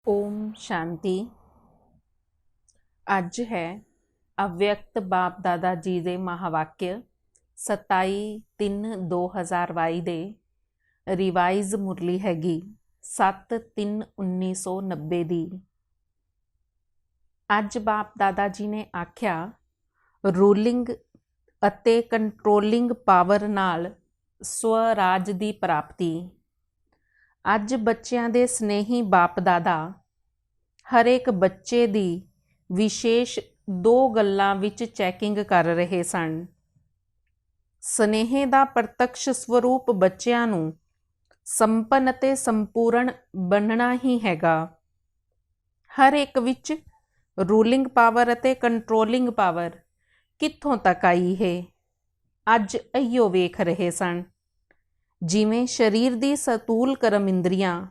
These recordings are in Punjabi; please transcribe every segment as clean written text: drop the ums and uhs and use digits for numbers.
ओम शांति। अज है अव्यक्त बाप दादा जी दे महावाक्य 27/3/2022 दे रिवाइज मुरली हैगी 7/3/1990 दी। अज बाप दादा जी ने आख्या रूलिंग अते कंट्रोलिंग पावर नाल स्वराज दी प्राप्ति। अज बच्चों के स्नेही बाप दादा हर एक बच्चे दी विशेष दो गल्लां विच चैकिंग कर रहे सन। स्नेहे दा प्रत्यक्ष स्वरूप बच्चों नूं संपन्न ते संपूर्ण बनना ही हैगा। हर एक विच रूलिंग पावर अते कंट्रोलिंग पावर कित्थों तक आई है, अज अइयो वेख रहे सन। जिमें शरीर दी सतूल कर्म इंद्रियां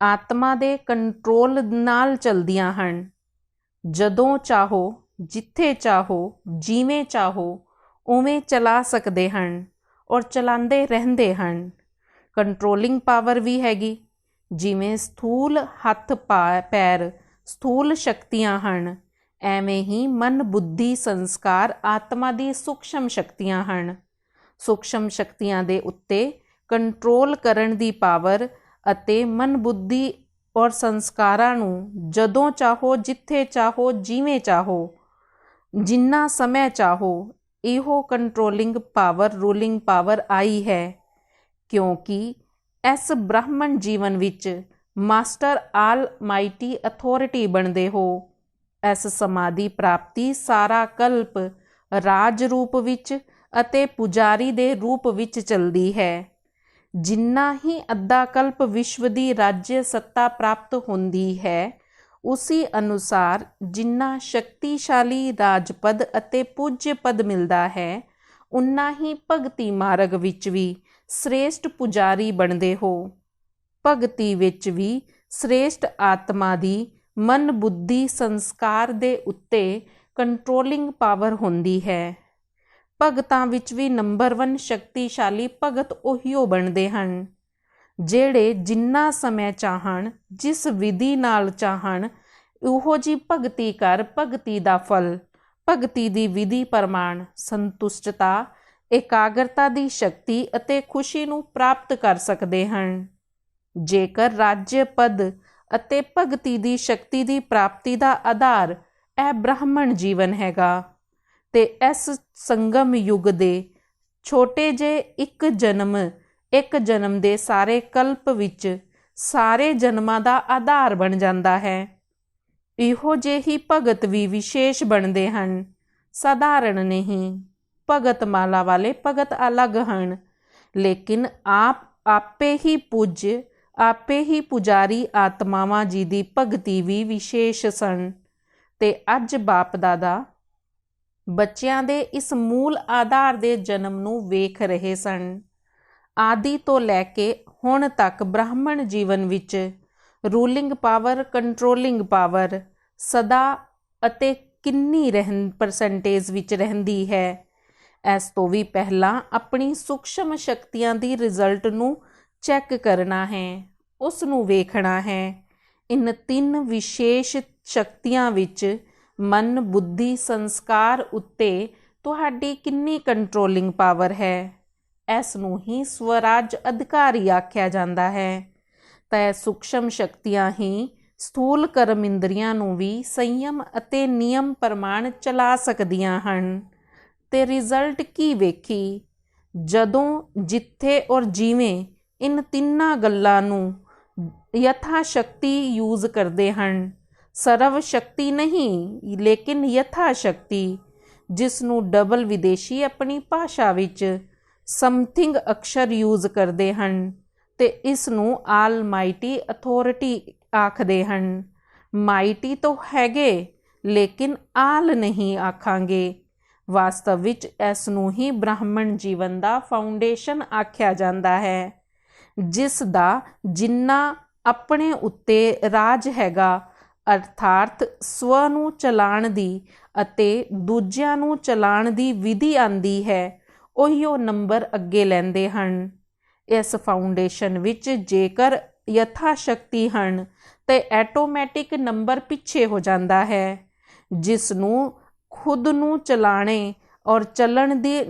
आत्मा दे कंट्रोल नाल चलदियां हन। जदों चाहो, जिथे चाहो, जिवें चाहो उवें चला सकदे हन और चलांदे रहंदे हन। कंट्रोलिंग पावर भी हैगी, जिमें स्थूल हथ पैर स्थूल शक्तियां हन, एवें ही मन बुद्धि संस्कार आत्मा दी सूक्ष्म शक्तियां हन। सूक्ष्म शक्तियां दे उत्ते कंट्रोल करन दी पावर अते मन बुद्धि और संस्कारां नूं जदों चाहो, जिथे चाहो, जिवें चाहो, जिन्ना समय चाहो इहो कंट्रोलिंग पावर रूलिंग पावर आई है। क्योंकि इस ब्राह्मण जीवन विच मास्टर आल माइटी अथॉरिटी बनदे हो। इस समाधि प्राप्ति सारा कल्प राज रूप विच अते पुजारी दे रूप विच चलदी है। जिन्ना ही अद्धा कल्प विश्व की राज्य सत्ता प्राप्त होंदी है, उसी अनुसार जिन्ना शक्तिशाली राजपद अते पूज्य पद मिलता है, उन्ना ही भगती मार्ग विच भी श्रेष्ठ पुजारी बनते हो। भगती विच भी श्रेष्ठ आत्मा दी मन बुद्धि संस्कार दे उत्ते कंट्रोलिंग पावर होंदी है। भगतां विच भी नंबर 1 शक्तिशाली भगत उहियो बनते हैं जेड़े जिन्ना समय चाहन, जिस विधि नाल चाहन उहो जी भगती कर भगती दा फल, भगती दी विधि प्रमाण संतुष्टता एकाग्रता दी शक्ति अते खुशी नूं प्राप्त कर सकते हैं। जेकर राज्य पद अते भगती दी शक्ति दी प्राप्ति दा आधार यह ब्राह्मण जीवन हैगा ते इस संगम युग दे छोटे जे एक जन्म दे सारे कल्प विच सारे जन्मां दा आधार बन जाता है। इहो जे ही भगत भी विशेष बनते हैं, साधारण नहीं। भगत माला वाले भगत अलग हैं, लेकिन आपे ही पूज्य आपे ही पुजारी आत्मावां जी दी भगती भी विशेष सन। ते अज बाप दादा बच्चों दे इस मूल आधार दे जन्म नूं वेख रहे सन। आदि तो लैके हुण तक ब्राह्मण जीवन विच रूलिंग पावर कंट्रोलिंग पावर सदा अते किन्नी परसेंटेज विच रहिंदी है। इस तो भी पहला अपनी सूक्ष्म शक्तियां दी रिजल्ट नूं चैक करना है, उस नूं वेखना है। इन 3 विशेष शक्तियां विच मन बुद्धि संस्कार उत्ते तुहाडी किन्नी कंट्रोलिंग पावर है। इस नूं ही स्वराज अधिकारी आख्या जाता है। तै सूक्ष्म शक्तियां ही स्थूल कर्म इंद्रियां नूं भी संयम अते नियम प्रमाण चला सकदियां हन। ते रिजल्ट की वेखी, जदों जिथे और जिवें इन 3 गल्लां नूं यथा शक्ति यूज करते हैं। सर्व शक्ति नहीं, लेकिन यथा शक्ति, जिसनूं डबल विदेशी अपनी भाषा विच समथिंग अक्षर यूज करते हैं ते इसनूं आल माइटी अथॉरिटी आखदे हैं। माइटी तो हैगे, लेकिन आल नहीं आखांगे। वास्तव विच इसनूं ही ब्राह्मण जीवन दा फाउंडेशन आख्या जाता है, जिस दा जिन्ना अपने उत्ते राज हैगा, अर्थात स्व नूं चलाण दी अते दूजिआं नूं चलाण दी विधि आंदी है, उहियो नंबर अगे लैंदे हन। इस फाउंडेशन विच जेकर यथा शक्ति हन ਤੇ ਐਟੋਮੈਟਿਕ ਨੰਬਰ ਪਿੱਛੇ ਹੋ ਜਾਂਦਾ ਹੈ। ਜਿਸ ਨੂੰ ਖੁਦ ਨੂੰ ਚਲਾਣੇ ਔਰ ਚੱਲਣ ਦੀ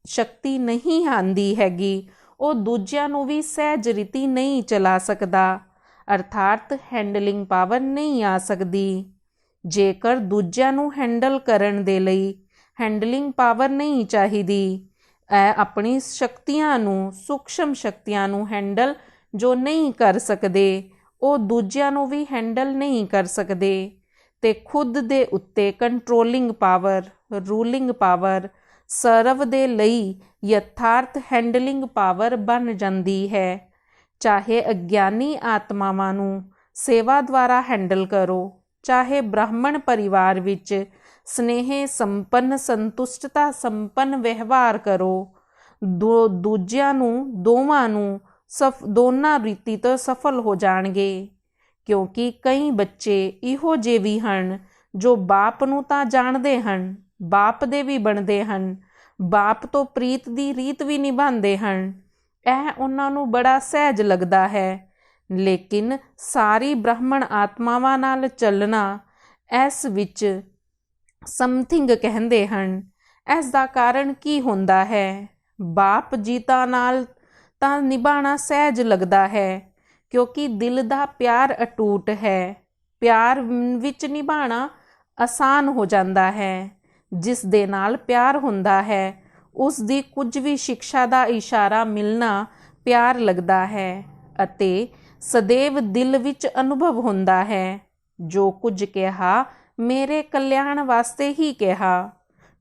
ਸ਼ਕਤੀ ਨਹੀਂ ਆਉਂਦੀ ਹੈਗੀ, ਉਹ ਦੂਜਿਆਂ ਨੂੰ ਵੀ ਸਹਿਜ ਰੀਤੀ ਨਹੀਂ ਚਲਾ ਸਕਦਾ, ਅਰਥਾਤ ਹੈਂਡਲਿੰਗ ਪਾਵਰ ਨਹੀਂ ਆ ਸਕਦੀ। ਜੇਕਰ ਦੂਜਿਆਂ ਨੂੰ ਹੈਂਡਲ ਕਰਨ ਦੇ ਲਈ ਹੈਂਡਲਿੰਗ ਪਾਵਰ ਨਹੀਂ ਚਾਹੀਦੀ, ਆਪਣੀ ਸ਼ਕਤੀਆਂ ਨੂੰ, ਸੂਖਸ਼ਮ ਸ਼ਕਤੀਆਂ ਨੂੰ ਹੈਂਡਲ ਜੋ ਨਹੀਂ ਕਰ ਸਕਦੇ, ਉਹ ਦੂਜਿਆਂ ਨੂੰ ਵੀ ਹੈਂਡਲ ਨਹੀਂ ਕਰ ਸਕਦੇ ਤੇ ਖੁਦ ਦੇ ਉੱਤੇ ਕੰਟਰੋਲਿੰਗ ਪਾਵਰ, ਰੂਲਿੰਗ ਪਾਵਰ ਸਰਵ ਦੇ ਲਈ ਯਥਾਰਥ ਹੈਂਡਲਿੰਗ ਪਾਵਰ ਬਣ ਜਾਂਦੀ ਹੈ। ਚਾਹੇ ਅਗਿਆਨੀ ਆਤਮਾਵਾਂ ਨੂੰ ਸੇਵਾ ਦੁਆਰਾ ਹੈਂਡਲ ਕਰੋ, ਚਾਹੇ ਬ੍ਰਾਹਮਣ ਪਰਿਵਾਰ ਵਿੱਚ ਸਨੇਹ ਸੰਪੰਨ, ਸੰਤੁਸ਼ਟਤਾ ਸੰਪੰਨ ਵਿਵਹਾਰ ਕਰੋ, ਦੂਜਿਆਂ ਨੂੰ, ਦੋਵਾਂ ਨੂੰ ਦੋਨਾਂ ਰੀਤੀ ਤੋਂ ਸਫਲ ਹੋ ਜਾਣਗੇ। ਕਿਉਂਕਿ ਕਈ ਬੱਚੇ ਇਹੋ ਜਿਹੇ ਵੀ ਹਨ ਜੋ ਬਾਪ ਨੂੰ ਤਾਂ ਜਾਣਦੇ ਹਨ, ਬਾਪ ਦੇ ਵੀ ਬਣਦੇ ਹਨ, ਬਾਪ ਤੋਂ ਪ੍ਰੀਤ ਦੀ ਰੀਤ ਵੀ ਨਿਭਾਉਂਦੇ ਹਨ, ਇਹ ਉਹਨਾਂ ਨੂੰ ਬੜਾ ਸਹਿਜ ਲੱਗਦਾ ਹੈ। ਲੇਕਿਨ ਸਾਰੀ ਬ੍ਰਾਹਮਣ ਆਤਮਾਵਾਂ ਨਾਲ ਚੱਲਣਾ, ਇਸ ਵਿੱਚ ਸਮਥਿੰਗ ਕਹਿੰਦੇ ਹਨ। ਇਸ ਦਾ ਕਾਰਨ ਕੀ ਹੁੰਦਾ ਹੈ? ਬਾਪ ਜੀਤਾ ਨਾਲ ਤਾਂ ਨਿਭਾਉਣਾ ਸਹਿਜ ਲੱਗਦਾ ਹੈ, ਕਿਉਂਕਿ ਦਿਲ ਦਾ ਪਿਆਰ ਅਟੂਟ ਹੈ। ਪਿਆਰ ਵਿੱਚ ਨਿਭਾਉਣਾ ਆਸਾਨ ਹੋ ਜਾਂਦਾ ਹੈ। ਜਿਸ ਦੇ ਨਾਲ ਪਿਆਰ ਹੁੰਦਾ ਹੈ, ਉਸ ਦੀ ਕੁਝ ਵੀ ਸਿੱਖਿਆ ਦਾ ਇਸ਼ਾਰਾ ਮਿਲਣਾ ਪਿਆਰ ਲੱਗਦਾ ਹੈ ਅਤੇ ਸदैव ਦਿਲ ਵਿੱਚ ਅਨੁਭਵ ਹੁੰਦਾ ਹੈ, ਜੋ ਕੁਝ ਕਿਹਾ ਮੇਰੇ ਕਲਿਆਣ ਵਾਸਤੇ ਹੀ ਕਿਹਾ,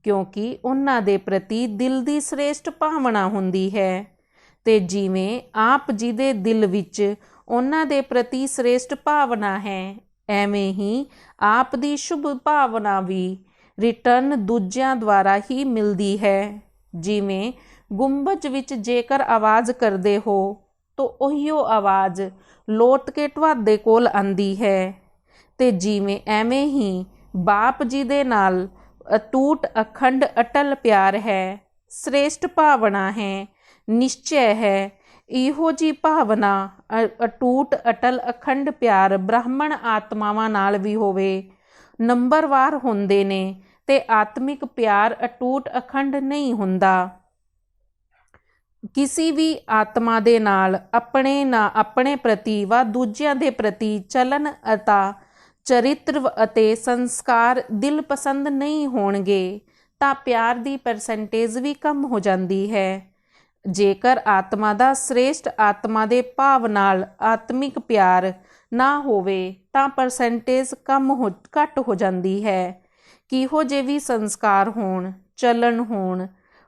ਕਿਉਂਕਿ ਉਹਨਾਂ ਦੇ ਪ੍ਰਤੀ ਦਿਲ ਦੀ ਸ੍ਰੇਸ਼ਟ ਭਾਵਨਾ ਹੁੰਦੀ ਹੈ। ਤੇ ਜਿਵੇਂ ਆਪ ਜੀ ਦੇ ਦਿਲ ਵਿੱਚ ਉਹਨਾਂ ਦੇ ਪ੍ਰਤੀ ਸ੍ਰੇਸ਼ਟ ਭਾਵਨਾ ਹੈ, ਐਵੇਂ ਹੀ ਆਪ ਦੀ ਸ਼ੁਭ ਭਾਵਨਾ ਵੀ ਰਿਟਰਨ ਦੂਜਿਆਂ ਦੁਆਰਾ ਹੀ ਮਿਲਦੀ ਹੈ। ਜਿਵੇਂ ਗੁੰਬਜ ਵਿੱਚ ਜੇਕਰ ਆਵਾਜ਼ ਕਰਦੇ ਹੋ ਤਾਂ ਉਹੀਓ ਆਵਾਜ਼ ਲੌਟ ਕੇ ਤੁਹਾਡੇ ਕੋਲ ਆਉਂਦੀ ਹੈ। ਤੇ ਜਿਵੇਂ ਐਵੇਂ ਹੀ ਬਾਪ ਜੀ ਦੇ ਨਾਲ ਅਟੂਟ, ਅਖੰਡ, ਅਟਲ ਪਿਆਰ ਹੈ, ਸ੍ਰੇਸ਼ਟ ਭਾਵਨਾ ਹੈ, ਨਿਸ਼ਚੈ ਹੈ। ਇਹੋ ਜਿਹੀ ਭਾਵਨਾ, ਅਟੂਟ, ਅਟਲ, ਅਖੰਡ ਪਿਆਰ ਬ੍ਰਾਹਮਣ ਆਤਮਾਵਾਂ ਨਾਲ ਵੀ ਹੋਵੇ, ਨੰਬਰਵਾਰ ਹੁੰਦੇ ਨੇ ਤੇ ਆਤਮਿਕ ਪਿਆਰ ਅਟੂਟ, ਅਖੰਡ ਨਹੀਂ ਹੁੰਦਾ। ਕਿਸੇ ਵੀ ਆਤਮਾ ਦੇ ਨਾਲ ਆਪਣੇ ਪ੍ਰਤੀ ਵਾ ਦੂਜਿਆਂ ਦੇ ਪ੍ਰਤੀ ਚਲਨ ਅਤੇ ਚਰਿੱਤਰ ਅਤੇ ਸੰਸਕਾਰ ਦਿਲ ਪਸੰਦ ਨਹੀਂ ਹੋਣਗੇ ਤਾਂ ਪਿਆਰ ਦੀ ਪਰਸੈਂਟੇਜ ਵੀ ਕਮ ਹੋ ਜਾਂਦੀ ਹੈ। ਜੇਕਰ ਆਤਮਾ ਦਾ ਸ੍ਰੇਸ਼ਟ ਆਤਮਾ ਦੇ ਭਾਵ ਨਾਲ ਆਤਮਿਕ ਪਿਆਰ ਨਾ ਹੋਵੇ ਤਾਂ ਪਰਸੈਂਟੇਜ ਘੱਟ ਹੋ ਜਾਂਦੀ ਹੈ। ਕਿਹੋ ਜਿਹੇ ਵੀ ਸੰਸਕਾਰ ਹੋਣ, ਚਲਨ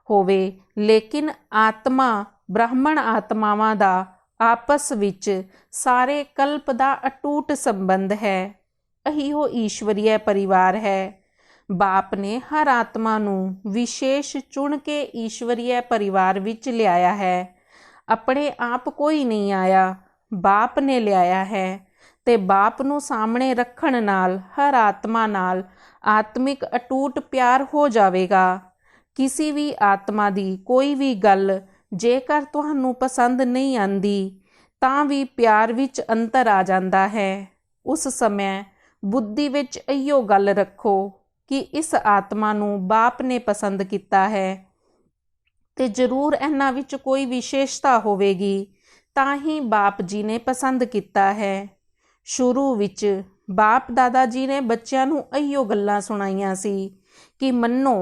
ਹੋਵੇ, ਲੇਕਿਨ ਆਤਮਾ, ਬ੍ਰਾਹਮਣ ਆਤਮਾਵਾਂ ਦਾ ਆਪਸ ਵਿੱਚ ਸਾਰੇ ਕਲਪ ਦਾ ਅਟੂਟ ਸੰਬੰਧ ਹੈ। ਇਹੋ ਈਸ਼ਵਰੀय ਪਰਿਵਾਰ ਹੈ। ਬਾਪ ਨੇ ਹਰ ਆਤਮਾ ਨੂੰ ਵਿਸ਼ੇਸ਼ ਚੁਣ ਕੇ ਈਸ਼ਵਰੀय ਪਰਿਵਾਰ ਵਿੱਚ ਲਿਆਇਆ ਹੈ। ਆਪਣੇ ਆਪ ਕੋਈ ਨਹੀਂ ਆਇਆ, ਬਾਪ ਨੇ ਲਿਆਇਆ ਹੈ ਤੇ ਬਾਪ ਨੂੰ ਸਾਹਮਣੇ ਰੱਖਣ ਨਾਲ ਹਰ ਆਤਮਾ ਨਾਲ ਆਤਮਿਕ ਅਟੂਟ ਪਿਆਰ ਹੋ ਜਾਵੇਗਾ। ਕਿਸੇ ਵੀ ਆਤਮਾ ਦੀ ਕੋਈ ਵੀ ਗੱਲ ਜੇਕਰ ਤੁਹਾਨੂੰ ਪਸੰਦ ਨਹੀਂ ਆਉਂਦੀ ਤਾਂ ਵੀ ਪਿਆਰ ਵਿੱਚ ਅੰਤਰ ਆ ਜਾਂਦਾ ਹੈ। ਉਸ ਸਮੇਂ ਬੁੱਧੀ ਵਿੱਚ ਇਹੋ ਗੱਲ ਰੱਖੋ ਕਿ ਇਸ ਆਤਮਾ ਨੂੰ ਬਾਪ ਨੇ ਪਸੰਦ ਕੀਤਾ ਹੈ ਤੇ ਜ਼ਰੂਰ ਇਹਨਾਂ ਵਿੱਚ ਕੋਈ ਵਿਸ਼ੇਸ਼ਤਾ ਹੋਵੇਗੀ, ਤਾਂ ਹੀ ਬਾਪ ਜੀ ਨੇ ਪਸੰਦ ਕੀਤਾ ਹੈ। ਸ਼ੁਰੂ ਵਿੱਚ ਬਾਪ ਦਾਦਾ ਜੀ ਨੇ ਬੱਚਿਆਂ ਨੂੰ ਇਹੋ ਗੱਲਾਂ ਸੁਣਾਈਆਂ ਸੀ ਕਿ ਮੰਨੋ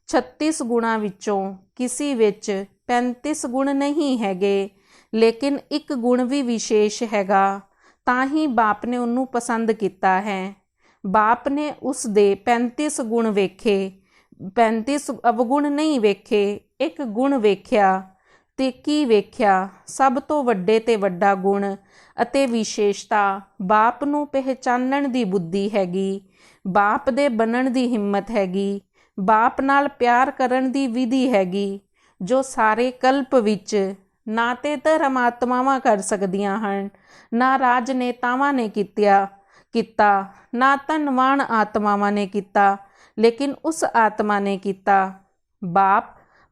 36 ਗੁਣਾਂ ਵਿੱਚੋਂ ਕਿਸੇ ਵਿੱਚ 35 ਗੁਣ ਨਹੀਂ ਹੈਗੇ, ਲੇਕਿਨ ਇੱਕ ਗੁਣ ਵੀ ਵਿਸ਼ੇਸ਼ ਹੈਗਾ, ਤਾਂ ਹੀ ਬਾਪ ਨੇ ਉਹਨੂੰ ਪਸੰਦ ਕੀਤਾ ਹੈ। ਬਾਪ ਨੇ ਉਸ ਦੇ 35 ਗੁਣ ਵੇਖੇ, 35 ਅਵਗੁਣ ਨਹੀਂ ਵੇਖੇ, ਇੱਕ ਗੁਣ ਵੇਖਿਆ। ਤੇ ਕੀ ਵੇਖਿਆ? ਸਭ ਤੋਂ ਵੱਡੇ ਤੇ ਵੱਡਾ ਗੁਣ ਅਤੇ ਵਿਸ਼ੇਸ਼ਤਾ ਬਾਪ ਨੂੰ ਪਹਿਚਾਨਣ ਦੀ ਬੁੱਧੀ ਹੈਗੀ, ਬਾਪ ਦੇ ਬਣਨ ਦੀ ਹਿੰਮਤ ਹੈਗੀ, ਬਾਪ ਨਾਲ ਪਿਆਰ ਕਰਨ ਦੀ ਵਿਧੀ ਹੈਗੀ, ਜੋ ਸਾਰੇ ਕਲਪ ਵਿੱਚ ਨਾ ਤੇ ਧਰਮਾਤਮਾਵਾਂ ਕਰ ਸਕਦੀਆਂ ਹਨ, ਨਾ ਰਾਜਨੇਤਾਵਾਂ ਨੇ ਕੀਤਾ, ਨਾ ਧਨਵਾਨ ਆਤਮਾਵਾਂ ਨੇ ਕੀਤਾ, ਲੇਕਿਨ ਉਸ ਆਤਮਾ ਨੇ ਕੀਤਾ।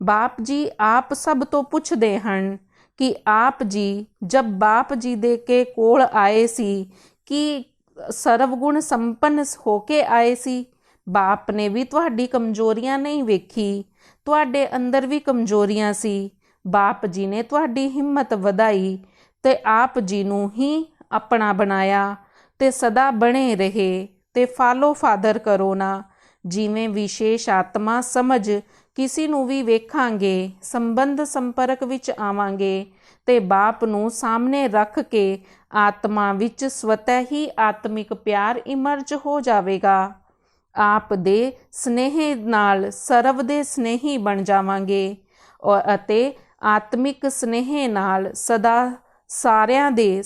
ਬਾਪ ਜੀ ਆਪ ਸਭ ਤੋਂ ਪੁੱਛਦੇ ਹਨ ਕਿ ਆਪ ਜੀ ਜਬ ਬਾਪ ਜੀ ਦੇ ਕੇ ਕੋਲ ਆਏ ਸੀ ਕਿ ਸਰਵਗੁਣ ਸੰਪੰਨ ਹੋ ਕੇ ਆਏ ਸੀ। ਬਾਪ ਨੇ ਵੀ ਤੁਹਾਡੀ ਕਮਜ਼ੋਰੀਆਂ ਨਹੀਂ ਵੇਖੀ, ਤੁਹਾਡੇ ਅੰਦਰ ਵੀ ਕਮਜ਼ੋਰੀਆਂ ਸੀ। ਬਾਪ ਜੀ ਨੇ ਤੁਹਾਡੀ ਹਿੰਮਤ ਵਧਾਈ ਤੇ ਆਪ ਜੀ ਨੂੰ ਹੀ ਆਪਣਾ ਬਣਾਇਆ ਤੇ ਸਦਾ ਬਣੇ ਰਹੇ ਤੇ ਫਾਲੋ ਫਾਦਰ ਕਰੋ ਨਾ। ਜਿਵੇਂ ਵਿਸ਼ੇਸ਼ ਆਤਮਾ ਸਮਝ ਕਿਸੇ ਨੂੰ ਵੀ ਵੇਖਾਂਗੇ, ਸੰਬੰਧ ਸੰਪਰਕ ਵਿੱਚ ਆਵਾਂਗੇ ਤੇ ਬਾਪ ਨੂੰ ਸਾਹਮਣੇ ਰੱਖ ਕੇ ਆਤਮਾ ਵਿੱਚ ਸਵਤः ਹੀ ਆਤਮਿਕ ਪਿਆਰ ਇਮਰਜ ਹੋ ਜਾਵੇਗਾ। ਆਪ ਦੇ ਸਨੇਹ ਨਾਲ ਸਰਵ ਦੇ ਸਨੇਹੀ ਬਣ ਜਾਵਾਂਗੇ ਅਤੇ ਆਤਮਿਕ ਸਨੇਹ ਨਾਲ ਸਦਾ ਸਾਰਿਆਂ ਦੇ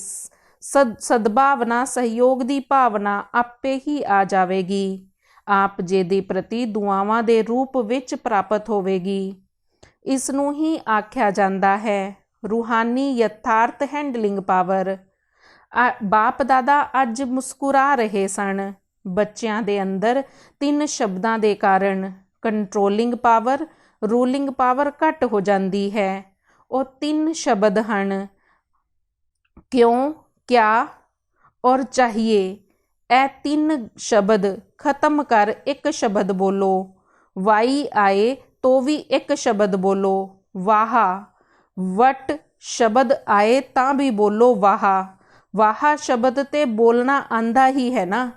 ਸਦਭਾਵਨਾ ਸਹਿਯੋਗ ਦੀ ਭਾਵਨਾ ਆਪੇ ਹੀ ਆ ਜਾਵੇਗੀ। ਆਪ ਜੀ ਦੇ ਪ੍ਰਤੀ ਦੁਆਵਾਂ ਦੇ ਰੂਪ ਵਿੱਚ ਪ੍ਰਾਪਤ ਹੋਵੇਗੀ। ਇਸ ਨੂੰ ਹੀ ਆਖਿਆ ਜਾਂਦਾ ਹੈ ਰੂਹਾਨੀ ਯਥਾਰਥ ਹੈਂਡਲਿੰਗ ਪਾਵਰ। ਬਾਪ ਦਾਦਾ ਅੱਜ ਮੁਸਕਰਾ ਰਹੇ ਸਨ। ਬੱਚਿਆਂ ਦੇ ਅੰਦਰ 3 ਸ਼ਬਦਾਂ ਦੇ ਕਾਰਨ ਕੰਟਰੋਲਿੰਗ ਪਾਵਰ, ਰੂਲਿੰਗ ਪਾਵਰ ਘੱਟ ਹੋ ਜਾਂਦੀ ਹੈ। ਉਹ 3 ਸ਼ਬਦ ਹਨ, ਕਿਉਂ, ਕਿਆ ਔਰ ਚਾਹੀਏ। ਇਹ 3 ਸ਼ਬਦ ਖਤਮ ਕਰ ਇੱਕ ਸ਼ਬਦ ਬੋਲੋ। ਵਾਈ ਆਏ ਤੋ ਵੀ ਇੱਕ ਸ਼ਬਦ ਬੋਲੋ, ਵਾਹ। ਵਟ ਸ਼ਬਦ ਆਏ ਤਾਂ ਵੀ ਬੋਲੋ ਵਾਹ। ਵਾਹ ਸ਼ਬਦ ਤੇ ਬੋਲਣਾ ਆਂਦਾ ਹੀ ਹੈ ਨਾ।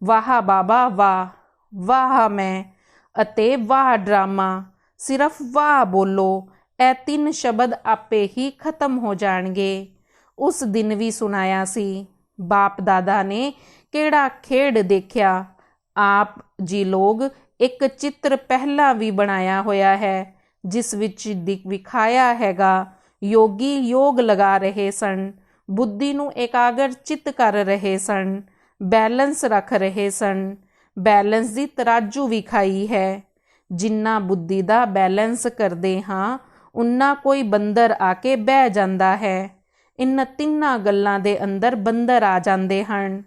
ਵਾਹ ਬਾਬਾ ਵਾਹ, ਵਾਹ ਮੈਂ ਅਤੇ ਵਾਹ ਡਰਾਮਾ। ਸਿਰਫ ਵਾਹ ਬੋਲੋ। ਇਹ 3 ਸ਼ਬਦ ਆਪੇ ਹੀ ਖਤਮ ਹੋ ਜਾਣਗੇ। ਉਸ ਦਿਨ ਵੀ ਸੁਣਾਇਆ ਸੀ ਬਾਪ ਦਾਦਾ ਨੇ ਕਿਹੜਾ ਖੇਡ ਦੇਖਿਆ। ਆਪ ਜੀ ਲੋਗ ਇੱਕ ਚਿੱਤਰ ਪਹਿਲਾਂ ਵੀ ਬਣਾਇਆ ਹੋਇਆ ਹੈ, ਜਿਸ ਵਿੱਚ ਵਿਖਾਇਆ ਹੈਗਾ ਯੋਗੀ ਯੋਗ ਲਗਾ ਰਹੇ ਸਨ, ਬੁੱਧੀ ਨੂੰ ਇਕਾਗਰ ਚਿੱਤ ਕਰ ਰਹੇ ਸਨ, ਬੈਲੈਂਸ ਰੱਖ ਰਹੇ ਸਨ। ਬੈਲੈਂਸ ਦੀ ਤਰਾਜੂ ਵਿਖਾਈ ਹੈ। ਜਿੰਨਾ ਬੁੱਧੀ ਦਾ ਬੈਲੈਂਸ ਕਰਦੇ ਹਾਂ ਉਨਾ ਕੋਈ ਬੰਦਰ ਆ ਕੇ ਬਹਿ ਜਾਂਦਾ ਹੈ। ਇਨ੍ਹਾਂ 3 ਗੱਲਾਂ ਦੇ ਅੰਦਰ ਬੰਦਰ ਆ ਜਾਂਦੇ ਹਨ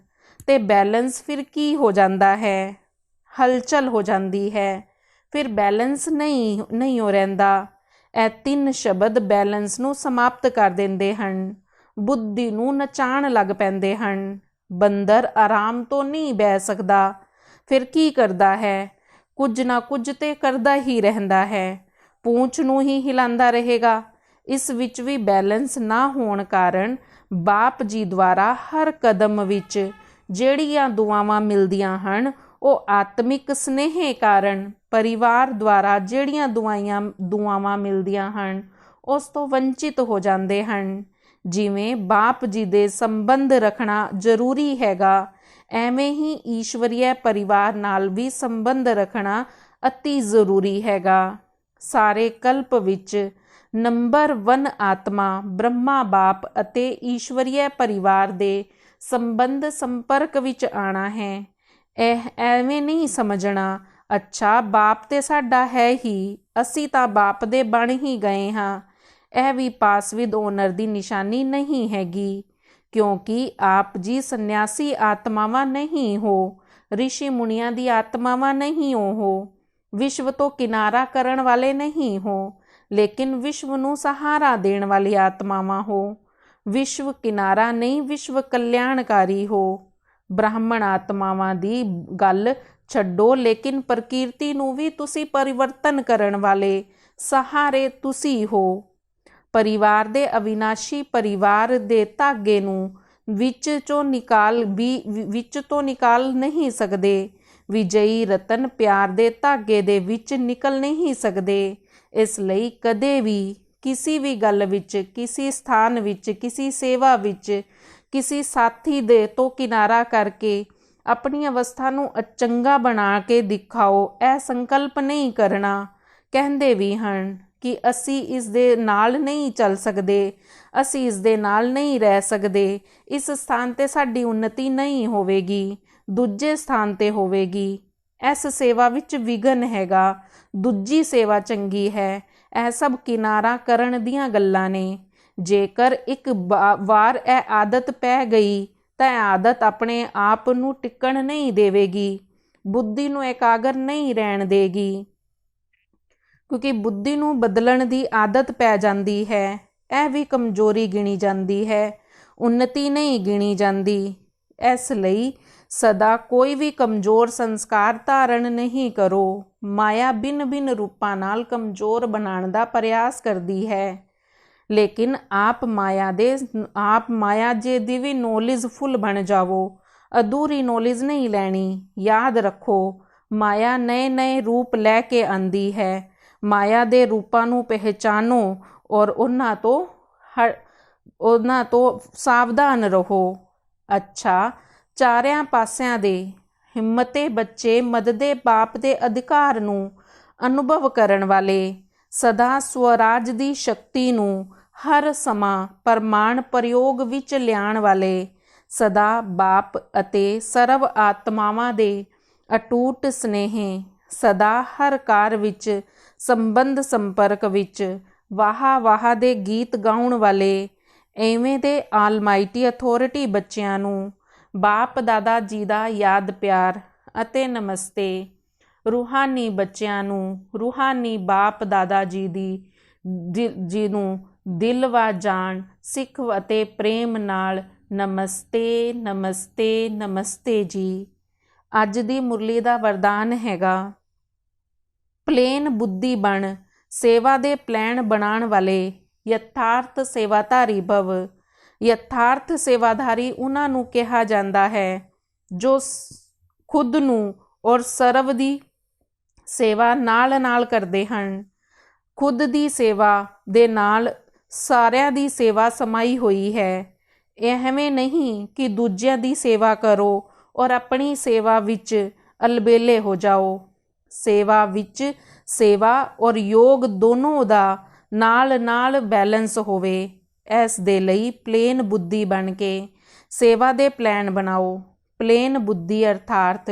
ਤੇ ਬੈਲੈਂਸ ਫਿਰ ਕੀ ਹੋ ਜਾਂਦਾ ਹੈ, ਹਲਚਲ ਹੋ ਜਾਂਦੀ ਹੈ। ਫਿਰ ਬੈਲੈਂਸ ਨਹੀਂ ਹੋ ਰਹਿੰਦਾ। ਇਹ 3 ਸ਼ਬਦ ਬੈਲੈਂਸ ਨੂੰ ਸਮਾਪਤ ਕਰ ਦਿੰਦੇ ਹਨ, ਬੁੱਧੀ ਨੂੰ ਨਚਾਉਣ ਲੱਗ ਪੈਂਦੇ ਹਨ। ਬੰਦਰ ਆਰਾਮ ਤੋਂ ਨਹੀਂ ਬਹਿ ਸਕਦਾ। ਫਿਰ ਕੀ ਕਰਦਾ ਹੈ, ਕੁਝ ਨਾ ਕੁਝ ਤੇ ਕਰਦਾ ਹੀ ਰਹਿੰਦਾ ਹੈ, ਪੂੰਛ ਨੂੰ ਹੀ ਹਿਲਾਉਂਦਾ ਰਹੇਗਾ। ਇਸ ਵਿੱਚ ਵੀ ਬੈਲੈਂਸ ਨਾ ਹੋਣ ਕਾਰਨ ਬਾਪ ਜੀ ਦੁਆਰਾ ਹਰ ਕਦਮ ਵਿੱਚ ਜਿਹੜੀਆਂ ਦੁਆਵਾਂ ਮਿਲਦੀਆਂ ਹਨ ਉਹ ਆਤਮਿਕ ਸਨੇਹ ਕਾਰਨ ਪਰਿਵਾਰ ਦੁਆਰਾ ਜਿਹੜੀਆਂ ਦੁਆਵਾਂ ਮਿਲਦੀਆਂ ਹਨ ਉਸ ਤੋਂ ਵੰਚਿਤ ਹੋ ਜਾਂਦੇ ਹਨ। ਜਿਵੇਂ ਬਾਪ ਜੀ ਦੇ ਸੰਬੰਧ ਰੱਖਣਾ ਜ਼ਰੂਰੀ ਹੈਗਾ, ਐਵੇਂ ਹੀ ਈਸ਼ਵਰੀय ਪਰਿਵਾਰ ਨਾਲ ਵੀ ਸੰਬੰਧ ਰੱਖਣਾ ਅਤੀ ਜ਼ਰੂਰੀ ਹੈਗਾ। ਸਾਰੇ ਕਲਪ ਵਿੱਚ ਨੰਬਰ 1 ਆਤਮਾ ਬ੍ਰਹਮਾ ਬਾਪ ਅਤੇ ਈਸ਼ਵਰੀय ਪਰਿਵਾਰ ਦੇ ਸੰਬੰਧ ਸੰਪਰਕ ਵਿੱਚ ਆਣਾ ਹੈ। ਇਹ ਐਵੇਂ ਨਹੀਂ ਸਮਝਣਾ ਅੱਛਾ ਬਾਪ ਤੇ ਸਾਡਾ ਹੈ ਹੀ, ਅਸੀਂ ਤਾਂ ਬਾਪ ਦੇ ਬਣ ਹੀ ਗਏ ਹਾਂ। ਇਹ ਵੀ ਪਾਸ ਵਿਦ ਓਨਰ ਦੀ ਨਿਸ਼ਾਨੀ ਨਹੀਂ ਹੈਗੀ, ਕਿਉਂਕਿ ਆਪ ਜੀ ਸੰਨਿਆਸੀ ਆਤਮਾਵਾਂ ਨਹੀਂ ਹੋ, ਰਿਸ਼ੀ ਮੁਨੀਆਂ ਦੀ ਆਤਮਾਵਾਂ ਨਹੀਂ ਹੋ, ਵਿਸ਼ਵ ਤੋਂ ਕਿਨਾਰਾ ਕਰਨ ਵਾਲੇ ਨਹੀਂ ਹੋ, ਲੇਕਿਨ ਵਿਸ਼ਵ ਨੂੰ ਸਹਾਰਾ ਦੇਣ ਵਾਲੀ ਆਤਮਾਵਾਂ ਹੋ। ਵਿਸ਼ਵ ਕਿਨਾਰਾ ਨਹੀਂ, ਵਿਸ਼ਵ ਕਲਿਆਣਕਾਰੀ ਹੋ। ਬ੍ਰਾਹਮਣ ਆਤਮਾਵਾਂ ਦੀ ਗੱਲ ਛੱਡੋ, ਲੇਕਿਨ ਪ੍ਰਕਿਰਤੀ ਨੂੰ ਵੀ ਤੁਸੀਂ ਪਰਿਵਰਤਨ ਕਰਨ ਵਾਲੇ ਸਹਾਰੇ ਤੁਸੀਂ ਹੋ। ਪਰਿਵਾਰ ਦੇ ਅਵਿਨਾਸ਼ੀ ਪਰਿਵਾਰ ਦੇ ਧਾਗੇ ਨੂੰ ਵਿੱਚ ਤੋਂ ਨਿਕਾਲ ਨਹੀਂ ਸਕਦੇ। ਵਿਜਈ ਰਤਨ ਪਿਆਰ ਦੇ ਧਾਗੇ ਦੇ ਵਿੱਚ ਨਿਕਲ ਨਹੀਂ ਸਕਦੇ। ਇਸ ਲਈ ਕਦੇ ਵੀ ਕਿਸੇ ਵੀ ਗੱਲ ਵਿੱਚ, ਕਿਸੇ ਸਥਾਨ ਵਿੱਚ, ਕਿਸੇ ਸੇਵਾ ਵਿੱਚ ਕਿਸੇ ਸਾਥੀ ਦੇ ਤੋਂ ਕਿਨਾਰਾ ਕਰਕੇ ਆਪਣੀ ਅਵਸਥਾ ਨੂੰ ਅਚੰਗਾ ਬਣਾ ਕੇ ਦਿਖਾਓ, ਇਹ ਸੰਕਲਪ ਨਹੀਂ ਕਰਨਾ। ਕਹਿੰਦੇ ਵੀ ਹਨ ਕਿ ਅਸੀਂ ਇਸ ਦੇ ਨਾਲ ਨਹੀਂ ਚੱਲ ਸਕਦੇ, ਅਸੀਂ ਇਸ ਦੇ ਨਾਲ ਨਹੀਂ ਰਹਿ ਸਕਦੇ, ਇਸ ਸਥਾਨ ਤੇ ਸਾਡੀ ਉન્નਤੀ ਨਹੀਂ ਹੋਵੇਗੀ, ਦੂਜੇ ਸਥਾਨ ਤੇ ਹੋਵੇਗੀ। ਇਸ ਸੇਵਾ ਵਿੱਚ ਵਿਘਨ ਹੈਗਾ, ਦੂਜੀ ਸੇਵਾ ਚੰਗੀ ਹੈ। ਇਹ ਸਭ ਕਿਨਾਰਾ ਕਰਨ ਦੀਆਂ ਗੱਲਾਂ ਨੇ। ਜੇਕਰ ਇੱਕ ਵਾਰ ਇਹ ਆਦਤ ਪੈ ਗਈ ਤਾਂ ਇਹ ਆਦਤ ਆਪਣੇ ਆਪ ਨੂੰ ਟਿਕਣ ਨਹੀਂ ਦੇਵੇਗੀ, ਬੁੱਧੀ ਨੂੰ ਇਕਾਗਰ ਨਹੀਂ ਰਹਿਣ ਦੇਗੀ, ਕਿਉਂਕਿ ਬੁੱਧੀ ਨੂੰ ਬਦਲਣ ਦੀ ਆਦਤ ਪੈ ਜਾਂਦੀ ਹੈ। ਇਹ ਵੀ ਕਮਜ਼ੋਰੀ ਗਿਣੀ ਜਾਂਦੀ ਹੈ, ਉન્નਤੀ ਨਹੀਂ ਗਿਣੀ ਜਾਂਦੀ। ਇਸ ਲਈ ਸਦਾ ਕੋਈ ਵੀ ਕਮਜ਼ੋਰ ਸੰਸਕਾਰ ਧਾਰਨ ਨਹੀਂ ਕਰੋ। ਮਾਇਆ ਭਿੰਨ ਭਿੰਨ ਰੂਪਾਂ ਨਾਲ ਕਮਜ਼ੋਰ ਬਣਾਉਣ ਦਾ ਪ੍ਰਯਾਸ ਕਰਦੀ ਹੈ, ਲੇਕਿਨ ਆਪ ਮਾਇਆ ਜੇ ਦੀ ਵੀ ਨੌਲੇਜ ਫੁੱਲ ਬਣ ਜਾਵੋ। ਅਧੂਰੀ ਨੌਲੇਜ ਨਹੀਂ ਲੈਣੀ। ਯਾਦ ਰੱਖੋ, ਮਾਇਆ ਨਏ ਨਏ ਰੂਪ ਲੈ ਕੇ ਆਂਦੀ ਹੈ। ਮਾਇਆ ਦੇ ਰੂਪਾਂ ਨੂੰ ਪਹਿਚਾਨੋ ਔਰ ਉਹਨਾਂ ਤੋਂ ਸਾਵਧਾਨ ਰਹੋ। ਅੱਛਾ, ਚਾਰਿਆਂ ਪਾਸਿਆਂ ਦੇ ਹਿੰਮਤੇ ਬੱਚੇ ਮਦਦੇ ਬਾਪ ਦੇ ਅਧਿਕਾਰ ਨੂੰ ਅਨੁਭਵ ਕਰਨ ਵਾਲੇ, ਸਦਾ ਸਵਰਾਜ ਦੀ ਸ਼ਕਤੀ ਨੂੰ ਹਰ ਸਮਾਂ ਪ੍ਰਮਾਣ ਪ੍ਰਯੋਗ ਵਿੱਚ ਲਿਆਉਣ ਵਾਲੇ, ਸਦਾ ਬਾਪ ਅਤੇ ਸਰਵ ਆਤਮਾਵਾਂ ਦੇ ਅਟੂਟ ਸਨੇਹੀ, ਸਦਾ ਹਰ ਕਾਰ ਵਿੱਚ ਸੰਬੰਧ ਸੰਪਰਕ ਵਿੱਚ ਵਾਹ ਵਾਹ ਦੇ ਗੀਤ ਗਾਉਣ ਵਾਲੇ, ਐਵੇਂ ਦੇ ਆਲਮਾਈਟੀ ਅਥਾਰਟੀ ਬੱਚਿਆਂ ਨੂੰ ਬਾਪ ਦਾਦਾ ਜੀ ਦਾ ਯਾਦ ਪਿਆਰ ਅਤੇ ਨਮਸਤੇ। ਰੂਹਾਨੀ ਬੱਚਿਆਂ ਨੂੰ ਰੂਹਾਨੀ ਬਾਪ ਦਾਦਾ ਜੀ ਨੂੰ ਦਿਲ ਵਾ ਜਾਨ, ਸਿੱਖ ਅਤੇ ਪ੍ਰੇਮ ਨਾਲ ਨਮਸਤੇ ਨਮਸਤੇ ਨਮਸਤੇ ਜੀ। ਅੱਜ ਦੀ ਮੁਰਲੀ ਦਾ ਵਰਦਾਨ ਹੈਗਾ, ਪਲੇਨ ਬੁੱਧੀ ਬਣ, ਸੇਵਾ ਦੇ ਪਲਾਨ ਬਣਾਉਣ ਵਾਲੇ ਯਥਾਰਥ ਸੇਵਾਧਾਰੀ ਭਵ। ਯਥਾਰਥ ਸੇਵਾਧਾਰੀ ਉਹਨਾਂ ਨੂੰ ਕਿਹਾ ਜਾਂਦਾ ਹੈ ਜੋ ਖੁਦ ਨੂੰ ਔਰ ਸਰਵ ਦੀ ਸੇਵਾ ਨਾਲ ਨਾਲ ਕਰਦੇ ਹਨ। ਖੁਦ ਦੀ ਸੇਵਾ ਦੇ ਨਾਲ ਸਾਰਿਆਂ ਦੀ ਸੇਵਾ ਸਮਾਈ ਹੋਈ ਹੈ। ਐਵੇਂ ਨਹੀਂ ਕਿ ਦੂਜਿਆਂ ਦੀ ਸੇਵਾ ਕਰੋ ਔਰ ਆਪਣੀ ਸੇਵਾ ਵਿੱਚ ਅਲਬੇਲੇ ਹੋ ਜਾਓ। ਸੇਵਾ ਵਿੱਚ ਸੇਵਾ ਔਰ ਯੋਗ ਦੋਨੋਂ ਦਾ ਨਾਲ ਨਾਲ ਬੈਲੈਂਸ ਹੋਵੇ। ਇਸ ਦੇ ਲਈ ਪਲੇਨ ਬੁੱਧੀ ਬਣ ਕੇ ਸੇਵਾ ਦੇ ਪਲਾਨ ਬਣਾਓ। ਪਲੇਨ ਬੁੱਧੀ ਅਰਥਾਤ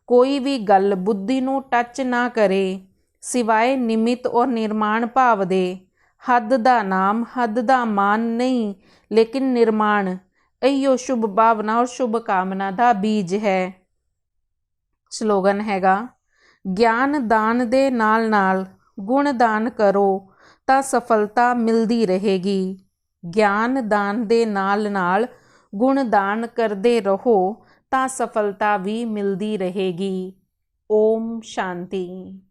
ਕੋਈ ਵੀ ਗੱਲ ਬੁੱਧੀ ਨੂੰ ਟੱਚ ਨਾ ਕਰੇ, ਸਿਵਾਏ ਨਿਮਿਤ ਔਰ ਨਿਰਮਾਣ ਭਾਵ ਦੇ। ਹੱਦ ਦਾ ਨਾਮ, ਹੱਦ ਦਾ ਮਾਨ ਨਹੀਂ, ਲੇਕਿਨ ਨਿਰਮਾਣ। ਇਹੀਓ ਸ਼ੁਭ ਭਾਵਨਾ ਔਰ ਸ਼ੁਭ ਕਾਮਨਾ ਦਾ ਬੀਜ ਹੈ। ਸਲੋਗਨ ਹੈਗਾ, ਗਿਆਨ ਦਾਨ ਦੇ ਨਾਲ ਨਾਲ ਗੁਣ ਦਾਨ ਕਰੋ ਤਾਂ ਸਫਲਤਾ ਮਿਲਦੀ ਰਹੇਗੀ। ਗਿਆਨ ਦਾਨ ਦੇ ਨਾਲ ਨਾਲ ਗੁਣ ਦਾਨ ਕਰਦੇ ਰਹੋ ਤਾਂ ਸਫਲਤਾ ਵੀ ਮਿਲਦੀ ਰਹੇਗੀ। ਓਮ ਸ਼ਾਂਤੀ।